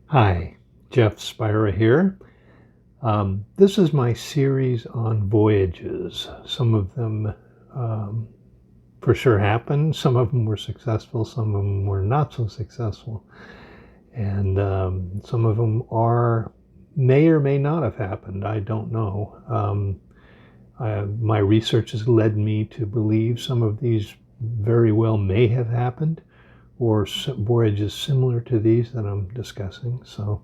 Hi, Jeff Spira here. This is my series on voyages. Some of them um, for sure happened. Some of them were successful. Some of them were not so successful. And some of them may or may not have happened. I don't know. My research has led me to believe some of these very well may have happened, or voyages similar to these that I'm discussing. So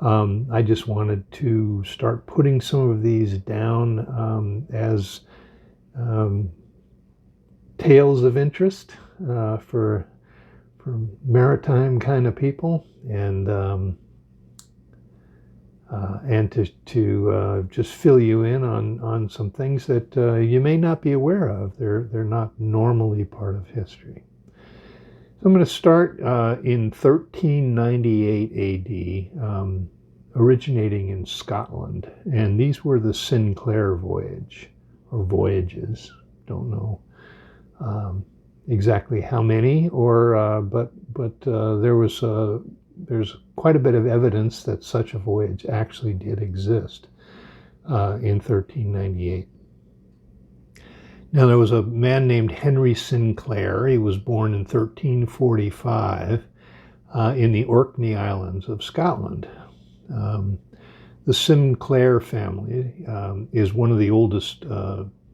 I just wanted to start putting some of these down as um, tales of interest for maritime kind of people, and to just fill you in on some things that you may not be aware of. They're not normally part of history. So I'm going to start in 1398 AD, originating in Scotland. And these were the Sinclair voyage, or voyages. Don't know exactly how many, but there's quite a bit of evidence that such a voyage actually did exist in 1398. Now, there was a man named Henry Sinclair. He was born in 1345 in the Orkney Islands of Scotland. The Sinclair family is one of the oldest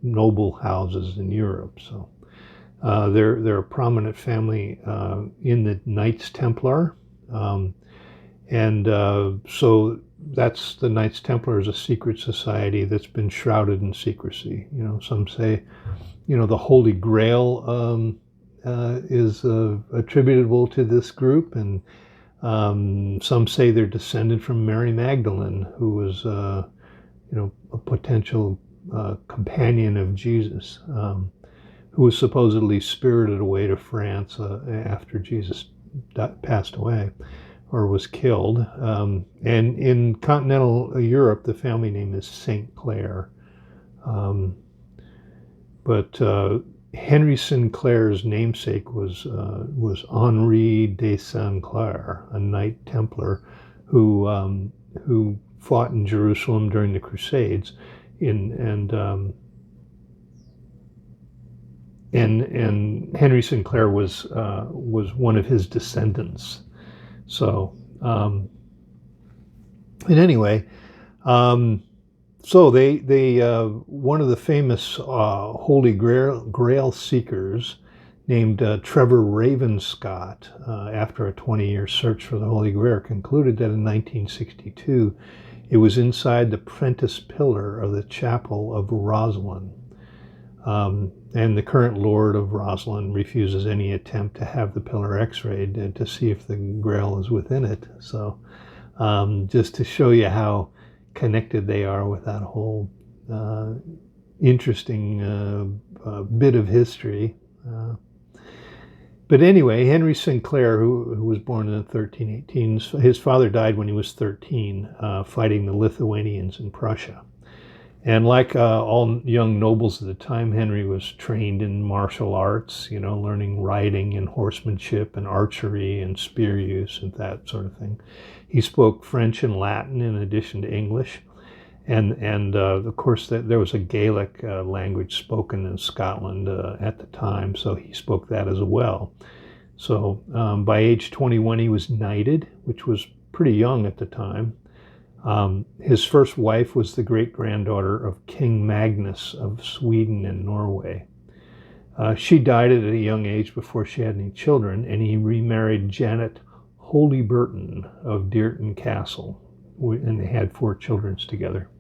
noble houses in Europe. So they're a prominent family in the Knights Templar. So that's the Knights Templar is a secret society that's been shrouded in secrecy. Some say, the Holy Grail is attributable to this group, and some say they're descended from Mary Magdalene, who was, a potential companion of Jesus, who was supposedly spirited away to France after Jesus passed away or was killed. And in continental Europe, the family name is St. Clair. But Henry Sinclair's namesake was Henri de Sinclair, a Knight Templar who fought in Jerusalem during the Crusades, and Henry Sinclair was one of his descendants. So, and anyway, so they one of the famous Holy Grail seekers named Trevor Ravenscott, after a 20-year search for the Holy Grail, concluded that in 1962 it was inside the Prentice Pillar of the Chapel of Rosalind. And the current Lord of Rosalind refuses any attempt to have the pillar x-rayed to see if the Grail is within it. So just to show you how connected they are with that whole interesting bit of history. But anyway, Henry Sinclair, who was born in the 1318s, his father died when he was 13, fighting the Lithuanians in Prussia. And like all young nobles at the time, Henry was trained in martial arts, learning riding and horsemanship and archery and spear use and that sort of thing. He spoke French and Latin in addition to English. And of course, there was a Gaelic language spoken in Scotland at the time, so he spoke that as well. So by age 21, he was knighted, which was pretty young at the time. His first wife was the great-granddaughter of King Magnus of Sweden and Norway. She died at a young age before she had any children, and he remarried Janet Holyburton of Deerton Castle, and they had 4 children together.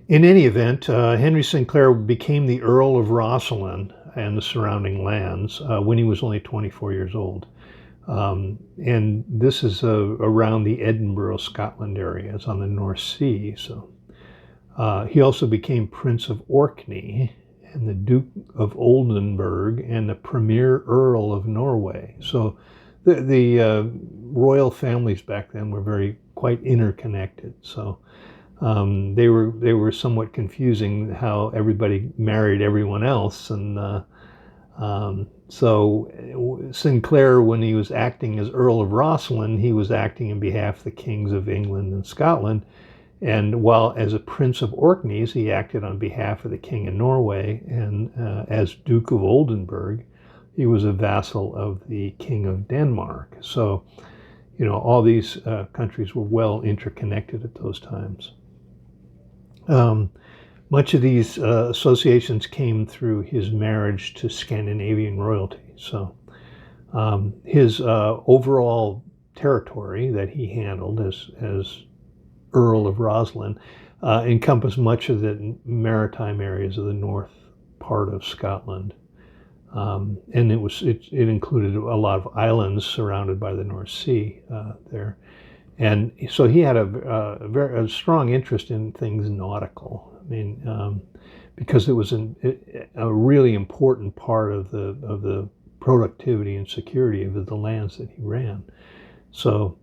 In any event, Henry Sinclair became the Earl of Rosalind and the surrounding lands when he was only 24 years old. And this is around the Edinburgh, Scotland area. It's on the North Sea. So he also became Prince of Orkney and the Duke of Oldenburg and the Premier Earl of Norway. So the royal families back then were quite interconnected. So they were somewhat confusing how everybody married everyone else, and So Sinclair, when he was acting as Earl of Rosalind, he was acting in behalf of the kings of England and Scotland. And while as a Prince of Orkneys, he acted on behalf of the King of Norway, and as Duke of Oldenburg, he was a vassal of the King of Denmark. So, all these countries were well interconnected at those times. Much of these associations came through his marriage to Scandinavian royalty. So his overall territory that he handled as Earl of Rosalind encompassed much of the maritime areas of the north part of Scotland. And it included a lot of islands surrounded by the North Sea there. And so he had a strong interest in things nautical. I mean, because it was a really important part of the productivity and security of the lands that he ran. So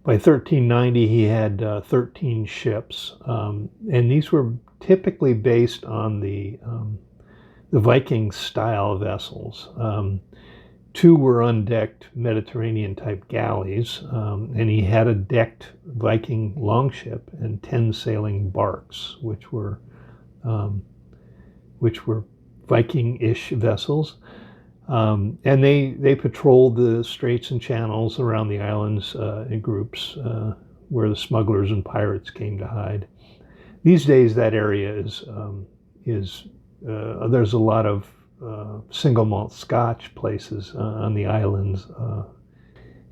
by 1390, he had 13 ships, and these were typically based on the Viking style vessels. Two were undecked Mediterranean-type galleys, and he had a decked Viking longship and 10 sailing barks, which were Viking-ish vessels. And they patrolled the straits and channels around the islands in groups where the smugglers and pirates came to hide. These days, that area is there's a lot of single malt Scotch places on the islands.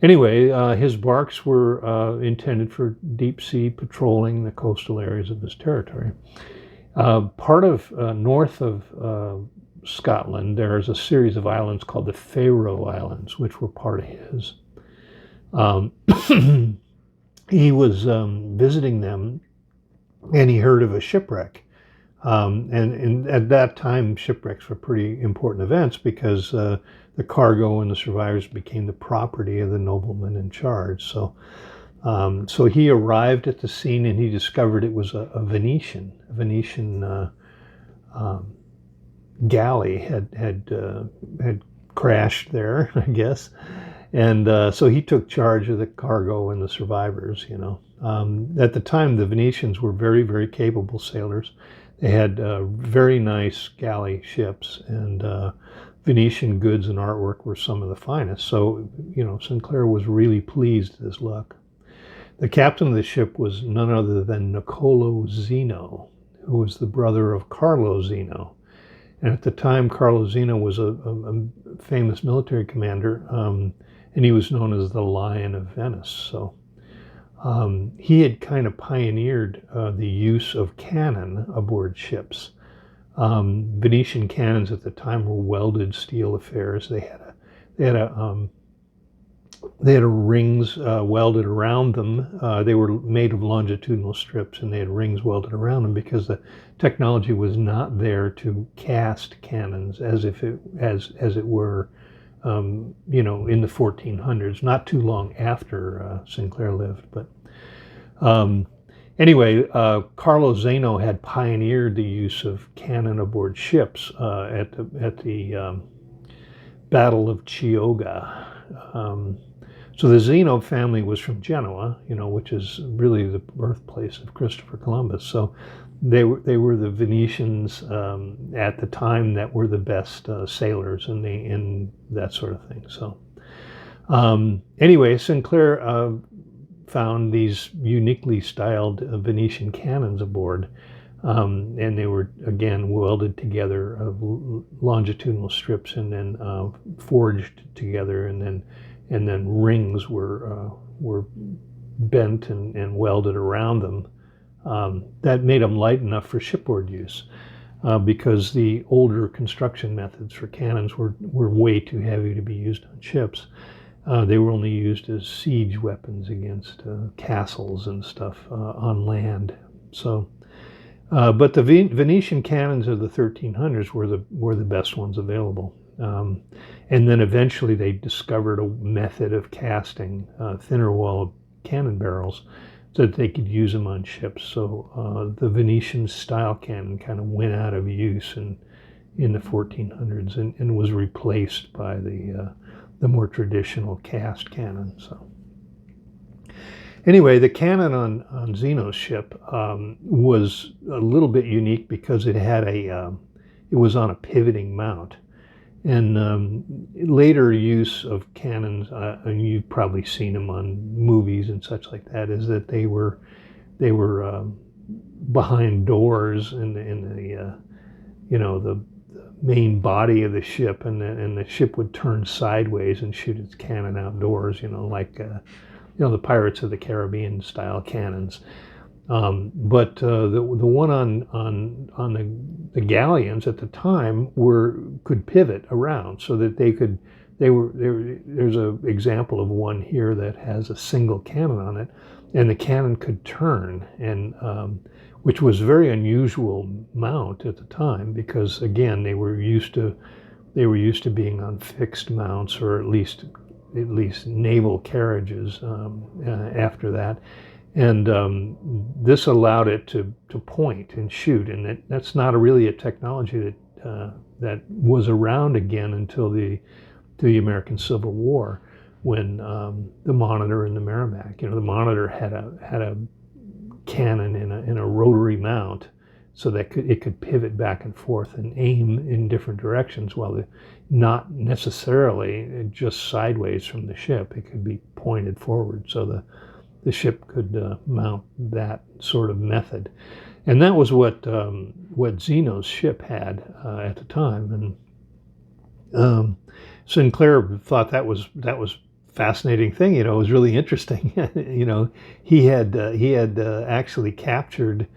Anyway, his barks were intended for deep sea patrolling the coastal areas of his territory. Part of north of Scotland, there's a series of islands called the Faroe Islands, which were part of his. He was visiting them, and he heard of a shipwreck. And at that time, shipwrecks were pretty important events because the cargo and the survivors became the property of the nobleman in charge. So he arrived at the scene, and he discovered it was a Venetian galley had crashed there, I guess. And so he took charge of the cargo and the survivors. At the time, the Venetians were very, very capable sailors. They had very nice galley ships, and Venetian goods and artwork were some of the finest. So, Sinclair was really pleased at his luck. The captain of the ship was none other than Niccolo Xeno, who was the brother of Carlo Xeno. And at the time, Carlo Xeno was a famous military commander, and he was known as the Lion of Venice. So he had kind of pioneered the use of cannon aboard ships. Venetian cannons at the time were welded steel affairs. They had rings welded around them. They were made of longitudinal strips, and they had rings welded around them because the technology was not there to cast cannons as it were, in the 1400s. Not too long after Sinclair lived, but anyway, Carlo Xeno had pioneered the use of cannon aboard ships at the Battle of Chioggia. So the Xeno family was from Genoa, which is really the birthplace of Christopher Columbus. So they were the Venetians at the time that were the best sailors and that sort of thing. So anyway, Sinclair found these uniquely styled Venetian cannons aboard, and they were again welded together of longitudinal strips and then forged together, and then rings were bent and welded around them. That made them light enough for shipboard use, because the older construction methods for cannons were way too heavy to be used on ships. They were only used as siege weapons against castles and stuff on land. So, but the Venetian cannons of the 1300s were the best ones available. And then eventually they discovered a method of casting thinner wall cannon barrels so that they could use them on ships. So the Venetian style cannon kind of went out of use, and in the 1400s and was replaced by the more traditional cast cannon. So anyway, the cannon on Xeno's ship was a little bit unique because it had it was on a pivoting mount. And later use of cannons, and you've probably seen them on movies and such like that, is that they were behind doors in the the main body of the ship, and the ship would turn sideways and shoot its cannon outdoors, like the Pirates of the Caribbean style cannons. But the one on the galleons at the time could pivot around so that there's an example of one here that has a single cannon on it, and the cannon could turn, and which was a very unusual mount at the time, because again they were used to being on fixed mounts, or at least naval carriages after that. And this allowed it to point and shoot, and that's not really a technology that was around again until the American Civil War, when the Monitor and the Merrimack. The Monitor had a cannon in a rotary mount, so that it could pivot back and forth and aim in different directions, while not necessarily just sideways from the ship. It could be pointed forward, so the ship could mount that sort of method. And that was what Xeno's ship had at the time. And Sinclair thought that was fascinating thing. It was really interesting. He had actually captured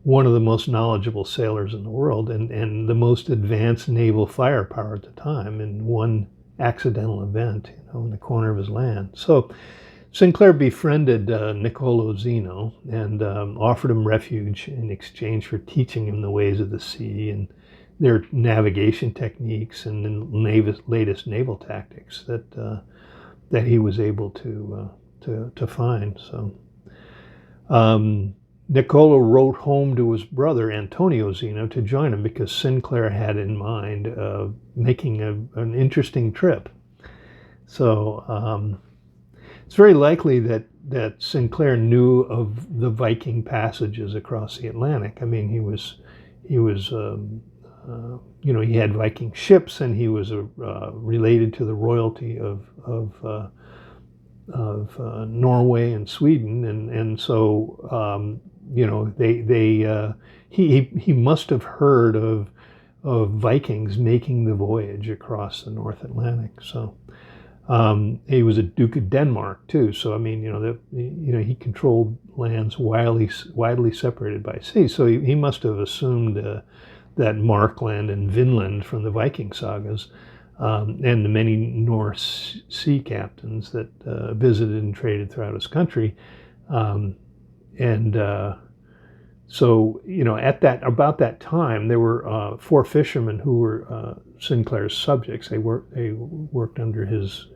one of the most knowledgeable sailors in the world, and the most advanced naval firepower at the time, in one accidental event, in the corner of his land. So Sinclair befriended Niccolò Xeno and offered him refuge in exchange for teaching him the ways of the sea and their navigation techniques and the latest naval tactics that he was able to find. So Niccolò wrote home to his brother Antonio Xeno to join him, because Sinclair had in mind making an interesting trip. So it's very likely that Sinclair knew of the Viking passages across the Atlantic. I mean, he was he had Viking ships, and he was related to the royalty of Norway and Sweden, and so he must have heard of Vikings making the voyage across the North Atlantic. So he was a Duke of Denmark too. So I mean, he controlled lands widely separated by sea. So he must have assumed that Markland and Vinland from the Viking sagas, and the many Norse sea captains that visited and traded throughout his country. So at about that time, there were 4 fishermen who were Sinclair's subjects. They worked under his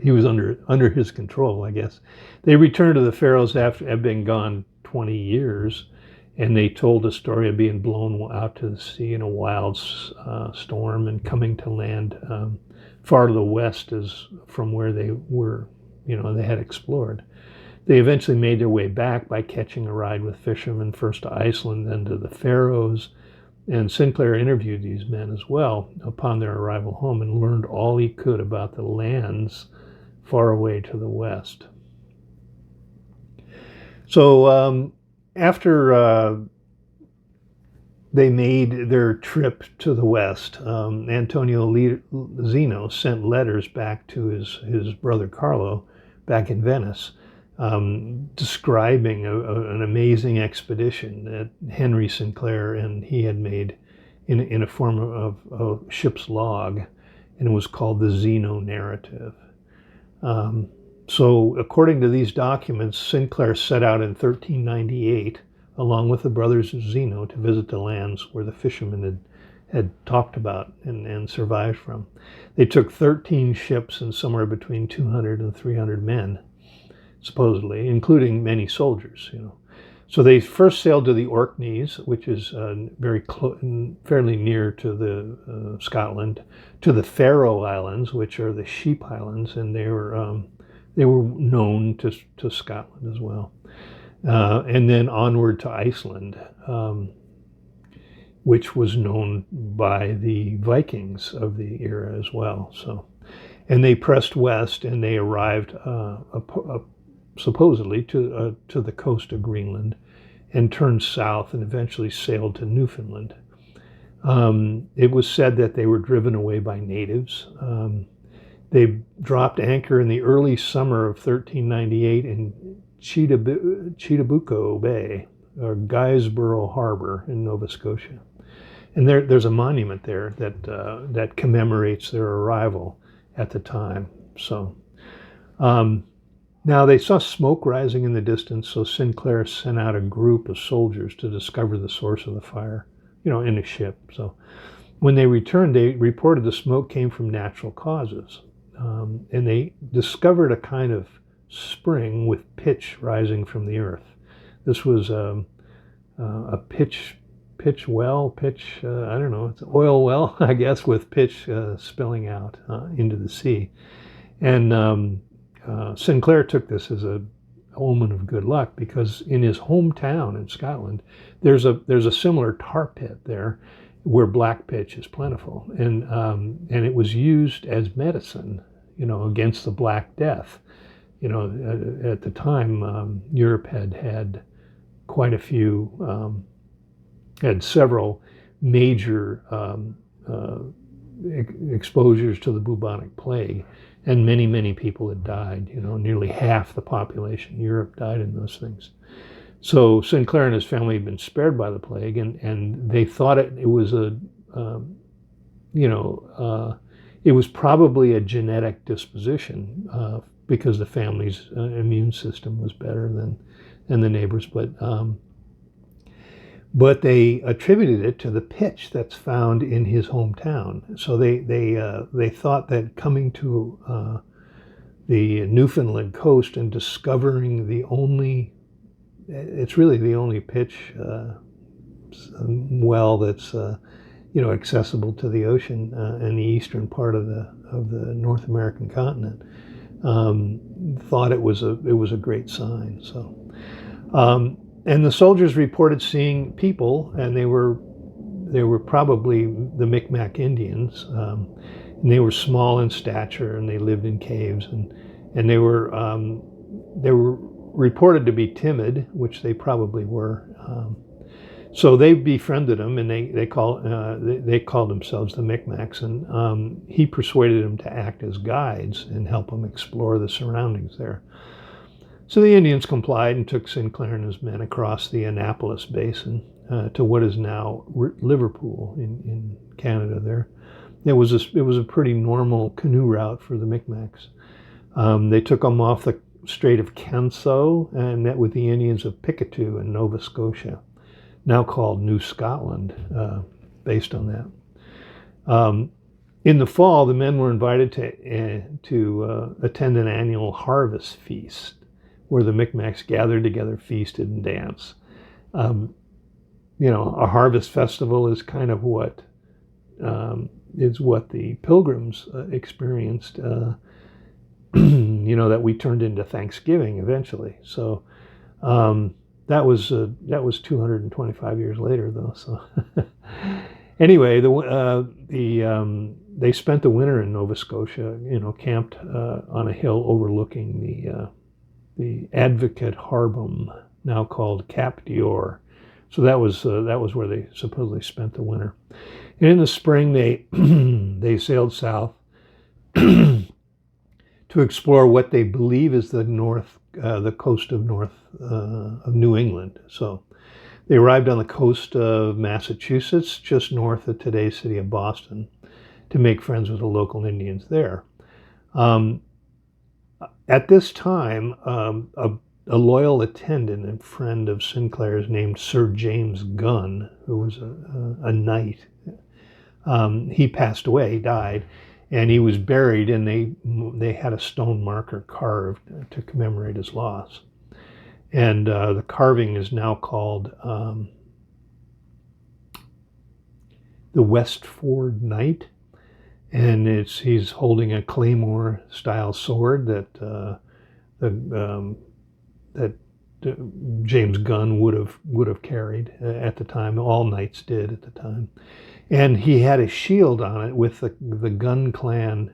he was under his control, I guess. They returned to the Faroes after having been gone 20 years, and they told a story of being blown out to the sea in a wild storm and coming to land far to the west as from where they were, they had explored. They eventually made their way back by catching a ride with fishermen, first to Iceland, then to the Faroes. And Sinclair interviewed these men as well upon their arrival home, and learned all he could about the lands far away to the west. So after they made their trip to the west, Antonio Xeno sent letters back to his brother Carlo back in Venice, describing an amazing expedition that Henry Sinclair and he had made in a form of a ship's log, and it was called the Xeno Narrative. So according to these documents, Sinclair set out in 1398, along with the brothers Xeno, to visit the lands where the fishermen had talked about and survived from. They took 13 ships and somewhere between 200 and 300 men, supposedly, including many soldiers. So they first sailed to the Orkneys, which is fairly near to the Scotland, to the Faroe Islands, which are the Sheep Islands, and they were known to Scotland as well. And then onward to Iceland, which was known by the Vikings of the era as well. So, and they pressed west, and they arrived supposedly to the coast of Greenland, and turned south and eventually sailed to Newfoundland. It was said that they were driven away by natives. They dropped anchor in the early summer of 1398 in Cheedabucco Bay, or Guysborough Harbor in Nova Scotia. And there's a monument there that commemorates their arrival at the time. So now they saw smoke rising in the distance, so Sinclair sent out a group of soldiers to discover the source of the fire, in a ship. So when they returned, they reported the smoke came from natural causes. And they discovered a kind of spring with pitch rising from the earth. This was a pitch well, I don't know, it's an oil well, I guess, with pitch spilling out into the sea. And Sinclair took this as an omen of good luck, because in his hometown in Scotland, there's a similar tar pit there where black pitch is plentiful, and it was used as medicine, against the Black Death. At the time, Europe had quite a few, had several major exposures to the bubonic plague, and many people had died. Nearly half the population in Europe died in those things. So Sinclair and his family had been spared by the plague, and they thought it was it was probably a genetic disposition, because the family's immune system was better than the neighbors, but they attributed it to the pitch that's found in his hometown. So they thought that coming to the Newfoundland coast and discovering it's really the only pitch well that's accessible to the ocean in the eastern part of the North American continent, thought it was a great sign. So. And the soldiers reported seeing people, and they were probably the Micmac Indians, and they were small in stature, and they lived in caves, and they were reported to be timid, which they probably were. So they befriended him, and they called themselves the Micmacs, and he persuaded them to act as guides and help them explore the surroundings there. So the Indians complied and took Sinclair and his men across the Annapolis Basin to what is now Liverpool in Canada. There, it was a pretty normal canoe route for the Micmacs. They took them off the Strait of Canso and met with the Indians of Pictou in Nova Scotia, now called New Scotland, based on that. In the fall, the men were invited to attend an annual harvest feast, where the Micmacs gathered together, feasted, and danced. A harvest festival is kind of what the Pilgrims experienced. That we turned into Thanksgiving eventually. So that was 225 years later, though. So anyway, they spent the winter in Nova Scotia. Camped on a hill overlooking the Advocate Harbum, now called Cap d'Or. So that was where they supposedly spent the winter. And in the spring, they sailed south to explore what they believe is the coast of New England. So they arrived on the coast of Massachusetts, just north of today's city of Boston, to make friends with the local Indians there. At this time, a loyal attendant and friend of Sinclair's named Sir James Gunn, who was a knight, he passed away, he died, and he was buried, and they had a stone marker carved to commemorate his loss. And the carving is now called the Westford Knight, and he's holding a claymore-style sword that James Gunn would have carried at the time. All knights did at the time, and he had a shield on it with the Gunn clan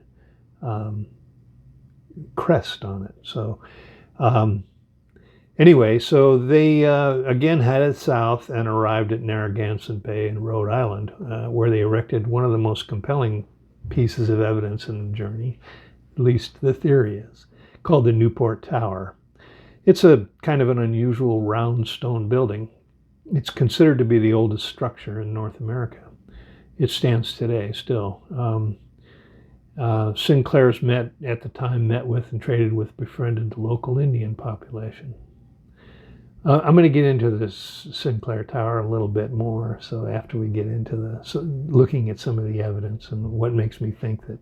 crest on it. So anyway, so they again headed south and arrived at Narragansett Bay in Rhode Island, where they erected one of the most compelling pieces of evidence in the journey, at least the theory is, called the Newport Tower. It's a kind of an unusual round stone building. It's considered to be the oldest structure in North America. It stands today still. Sinclair's met with and traded with befriended the local Indian population. I'm going to get into this Sinclair Tower a little bit more. So after we get into looking at some of the evidence and what makes me think that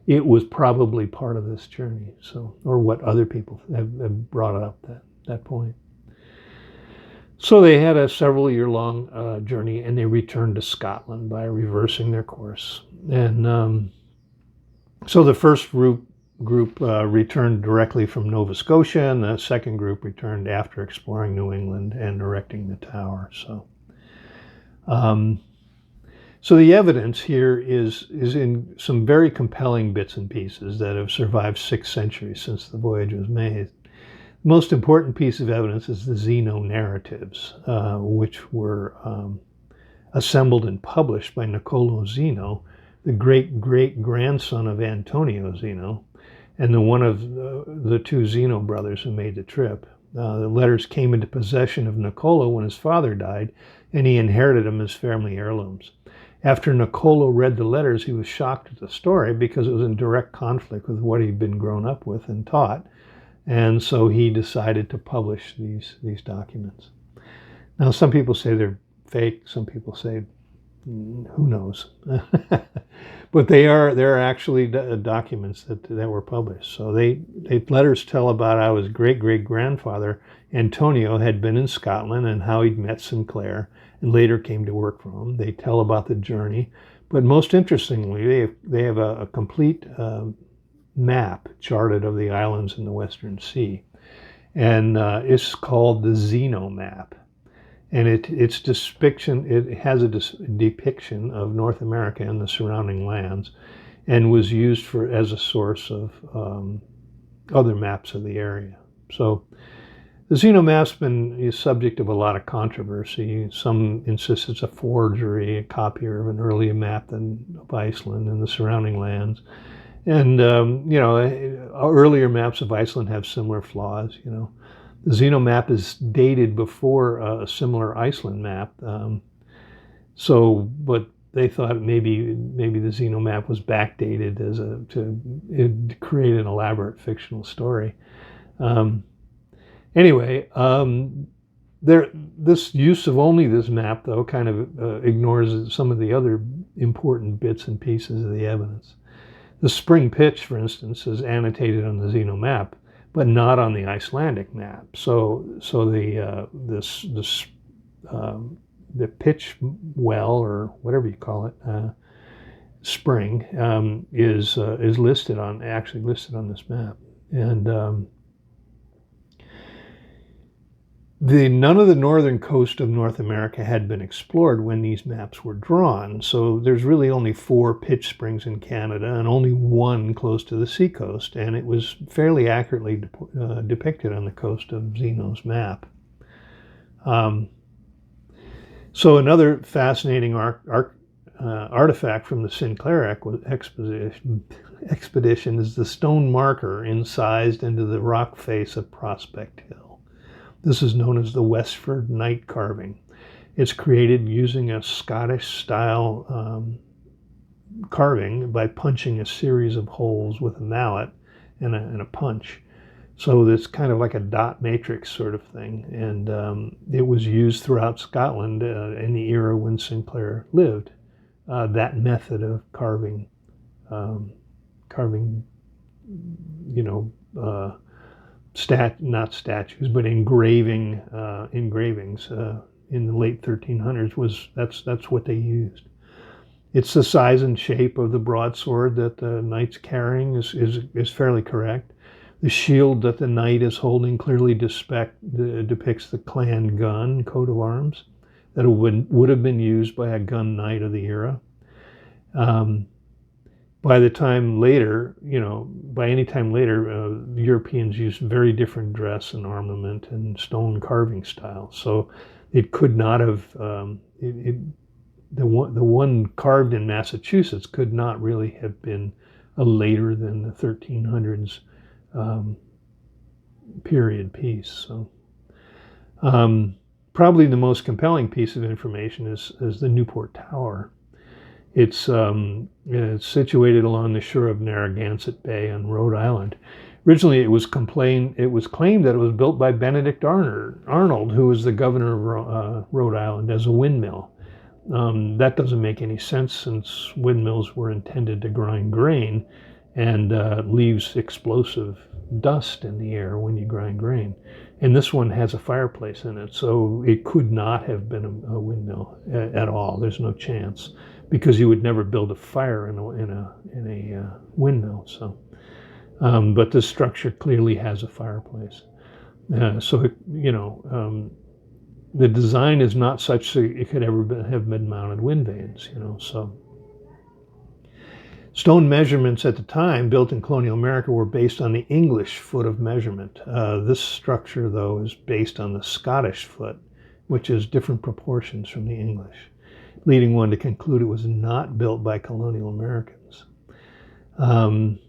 it was probably part of this journey. So, or what other people have brought up that point. So they had a several-year-long journey, and they returned to Scotland by reversing their course. And so the first group returned directly from Nova Scotia, and the second group returned after exploring New England and erecting the tower. So the evidence here is in some very compelling bits and pieces that have survived 6 centuries since the voyage was made. The most important piece of evidence is the Xeno Narratives, which were assembled and published by Niccolò Zeno, the great-great-grandson of Antonio Zeno, and one of the 2 Zeno brothers who made the trip. The letters came into possession of Niccolò when his father died, and he inherited them as family heirlooms. After Niccolò read the letters, he was shocked at the story because it was in direct conflict with what he'd been grown up with and taught, and so he decided to publish these documents. Now, some people say they're fake, some people say who knows. But they're actually documents that were published. So letters tell about how his great-great-grandfather Antonio had been in Scotland and how he'd met Sinclair and later came to work for him. They tell about the journey, but most interestingly, they have a complete map charted of the islands in the Western Sea, and it's called the Xeno Map. And it has a depiction of North America and the surrounding lands, and was used as a source of other maps of the area. So the Xeno Map's been the subject of a lot of controversy. Some insist it's a forgery, a copier of an earlier map of Iceland and the surrounding lands. And earlier maps of Iceland have similar flaws. The Xeno Map is dated before a similar Iceland map, but they thought maybe the Xeno Map was backdated to create an elaborate fictional story. This use of only this map, though, kind of ignores some of the other important bits and pieces of the evidence. The spring pitch, for instance, is annotated on the Xeno Map, but not on the Icelandic map. So the pitch well, or whatever you call it, spring, is actually listed on this map. And none of the northern coast of North America had been explored when these maps were drawn. So there's really only 4 pitch springs in Canada and only 1 close to the seacoast. And it was fairly accurately depicted on the coast of Zeno's map. So another fascinating artifact from the Sinclair expedition is the stone marker incised into the rock face of Prospect Hill. This is known as the Westford Knight carving. It's created using a Scottish-style carving by punching a series of holes with a mallet and a punch. So it's kind of like a dot matrix sort of thing. And it was used throughout Scotland in the era when Sinclair lived. That method of carving not statues, but engravings in the late 1300s. That's what they used. It's the size and shape of the broadsword that the knight's carrying is fairly correct. The shield that the knight is holding clearly depicts the clan gun, coat of arms, that would have been used by a gun knight of the era. By any time later, the Europeans used very different dress and armament and stone carving styles. So it could not have, the one carved in Massachusetts could not really have been a later than the 1300s period piece. So probably the most compelling piece of information is the Newport Tower. It's situated along the shore of Narragansett Bay on Rhode Island. Originally, it was claimed that it was built by Benedict Arnold, who was the governor of Rhode Island, as a windmill. That doesn't make any sense, since windmills were intended to grind grain and leaves explosive dust in the air when you grind grain. And this one has a fireplace in it, so it could not have been a windmill at all. There's no chance, because you would never build a fire in a windmill. So, but this structure clearly has a fireplace. The design is not such that it could ever have been mounted wind vanes. So. Stone measurements at the time built in colonial America were based on the English foot of measurement. This structure, though, is based on the Scottish foot, which is different proportions from the English, leading one to conclude it was not built by colonial Americans. In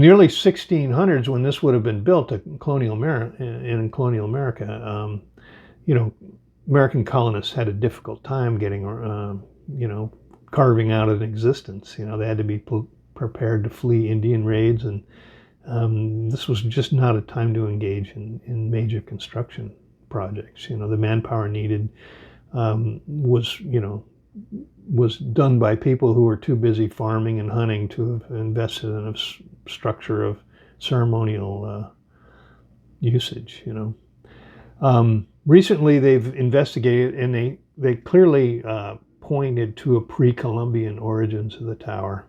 the early 1600s, when this would have been built in colonial America, American colonists had a difficult time getting, carving out an existence. They had to be prepared to flee Indian raids, and this was just not a time to engage in major construction projects. The manpower needed was done by people who were too busy farming and hunting to have invested in a structure of ceremonial usage. Recently, they've investigated, and they clearly pointed to a pre-Columbian origins of the tower.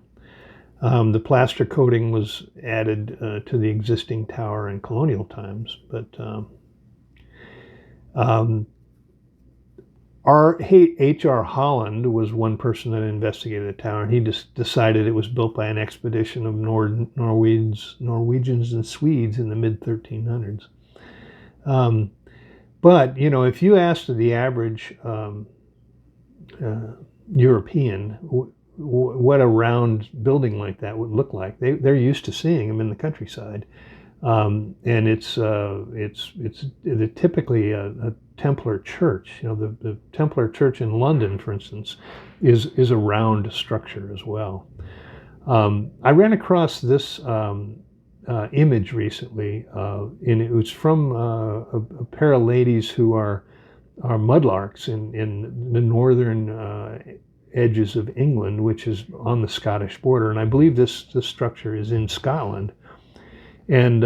The plaster coating was added to the existing tower in colonial times, but H.R. Holland was one person that investigated the tower, and he just decided it was built by an expedition of Norwegians and Swedes in the mid-1300s. But, if you asked the average European what a round building like that would look like, they're used to seeing them in the countryside, and it's typically a Templar church. The Templar church in London, for instance, is a round structure as well. I ran across this image recently, and it was from a pair of ladies who are mudlarks in the northern edges of England, which is on the Scottish border. And I believe this structure is in Scotland. And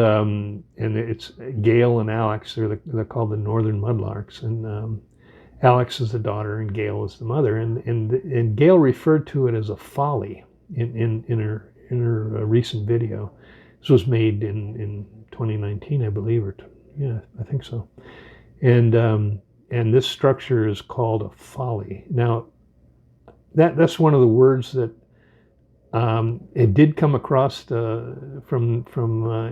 it's Gail and Alex. They're called the Northern Mudlarks. And Alex is the daughter, and Gail is the mother. And Gail referred to it as a folly in her recent video. This was made in 2019, I believe, I think so. And this structure is called a folly. Now, that's one of the words that it did come across from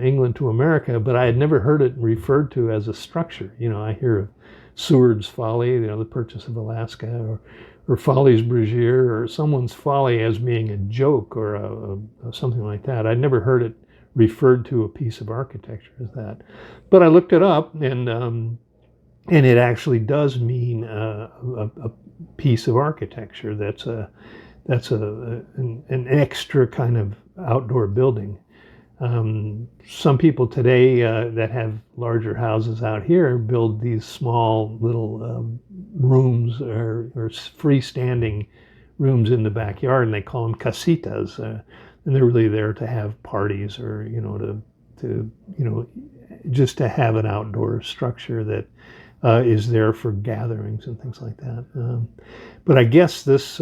England to America, but I had never heard it referred to as a structure. I hear of Seward's folly, the purchase of Alaska, or Folly's Brazier, or someone's folly as being a joke or something like that. I'd never heard it referred to a piece of architecture as that. But I looked it up, and it actually does mean a piece of architecture that's an extra kind of outdoor building. Some people today that have larger houses out here build these small little rooms or freestanding rooms in the backyard, and they call them casitas, and they're really there to have parties or to just to have an outdoor structure that is there for gatherings and things like that. But I guess this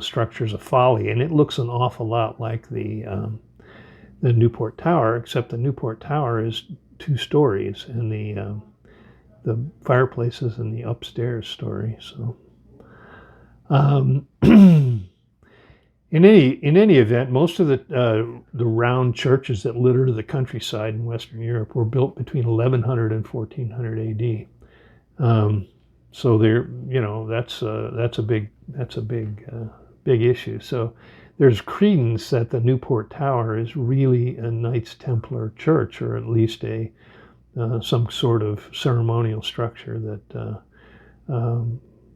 structure is a folly, and it looks an awful lot like the Newport Tower, except the Newport Tower is 2 stories, and the fireplace is in the upstairs story. So, in any event, most of the round churches that litter the countryside in Western Europe were built between 1100 and 1400 A.D. So they're, that's a big issue. So there's credence that the Newport Tower is really a Knights Templar church, or at least some sort of ceremonial structure that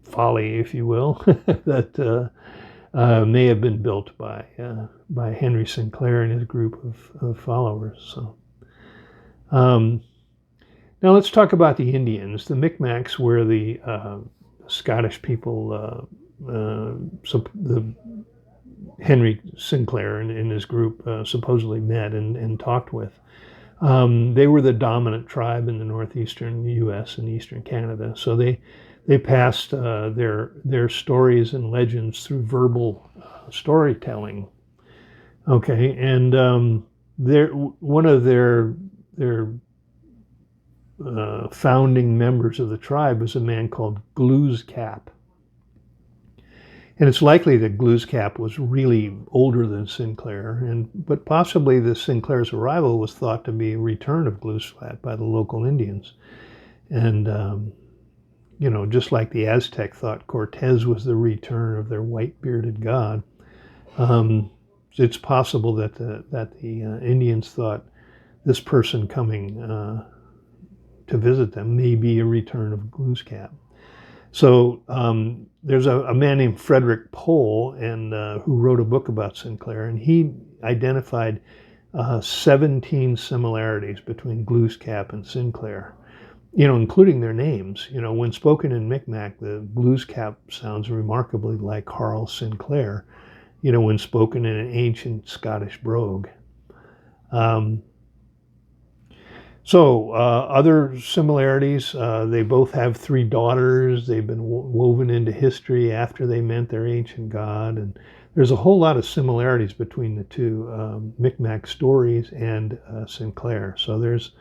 folly, if you will, that may have been built by Henry Sinclair and his group of followers. So now let's talk about the Indians. The Micmacs were the Scottish people, the Henry Sinclair and his group supposedly met and talked with. They were the dominant tribe in the northeastern U.S. and eastern Canada. So they passed their stories and legends through verbal storytelling. Okay, and one of their founding members of the tribe was a man called Glooskap. And it's likely that Glooskap was really older than Sinclair, but possibly the Sinclair's arrival was thought to be a return of Glooskap by the local Indians. And just like the Aztec thought Cortez was the return of their white-bearded god, it's possible that the Indians thought this person coming to visit them may be a return of Glooskap. So there's a man named Frederick Pohl, who wrote a book about Sinclair, and he identified 17 similarities between Glooskap and Sinclair, including their names. When spoken in Micmac, the Glooskap sounds remarkably like Carl Sinclair, when spoken in an ancient Scottish brogue. So other similarities, they both have 3 daughters. They've been woven into history after they met their ancient god. And there's a whole lot of similarities between the 2 Micmac stories and Sinclair. So there's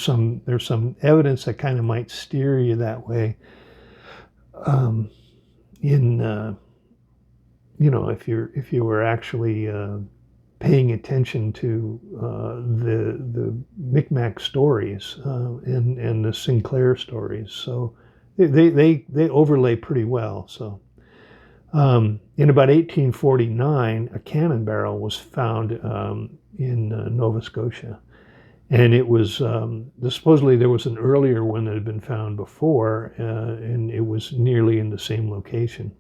some evidence that kind of might steer you that way. If you were actually paying attention to the Micmac stories and the Sinclair stories, so they overlay pretty well. So in about 1849, a cannon barrel was found in Nova Scotia, and it was supposedly there was an earlier one that had been found before, and it was nearly in the same location,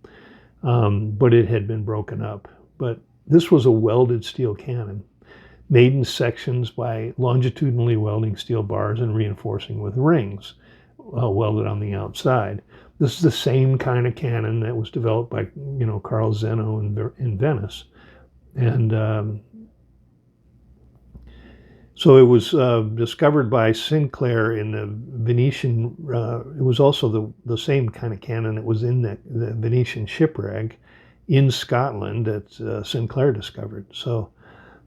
but it had been broken up. But this was a welded steel cannon, made in sections by longitudinally welding steel bars and reinforcing with rings, welded on the outside. This is the same kind of cannon that was developed by, Carl Xeno in Venice. And so it was discovered by Sinclair in the Venetian, it was also the same kind of cannon that was in the Venetian shipwreck in Scotland that Sinclair discovered. So,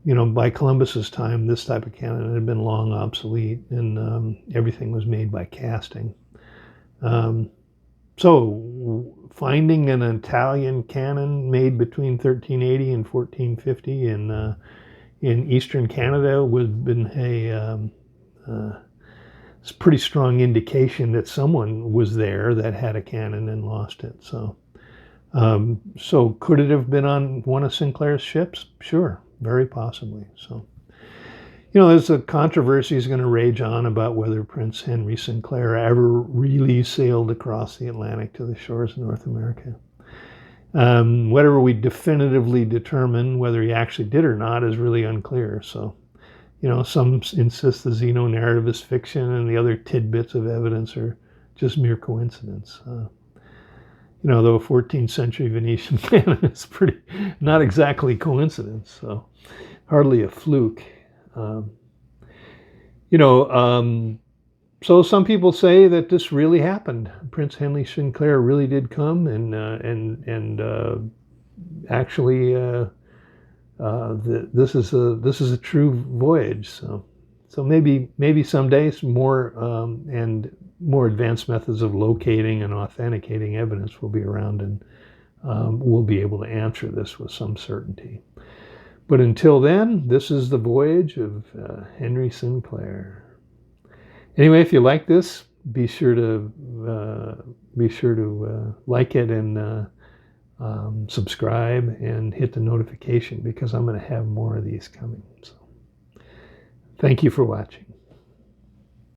by Columbus's time, this type of cannon had been long obsolete, and everything was made by casting. So, finding an Italian cannon made between 1380 and 1450 in eastern Canada would have been a pretty strong indication that someone was there that had a cannon and lost it. So could it have been on one of Sinclair's ships? Sure, very possibly. So, there's a controversy is going to rage on about whether Prince Henry Sinclair ever really sailed across the Atlantic to the shores of North America. Whatever we definitively determine whether he actually did or not is really unclear. So, some insist the Xeno Narrative is fiction, and the other tidbits of evidence are just mere coincidence. Though a 14th century Venetian cannon is not exactly coincidence, so hardly a fluke. You know, so some people say that this really happened. Prince Henry Sinclair really did come, and actually, this is a true voyage. So maybe someday some more and more advanced methods of locating and authenticating evidence will be around, and we'll be able to answer this with some certainty. But until then, this is the voyage of Henry Sinclair. Anyway, if you like this, be sure to like it and subscribe and hit the notification, because I'm going to have more of these coming. So, thank you for watching.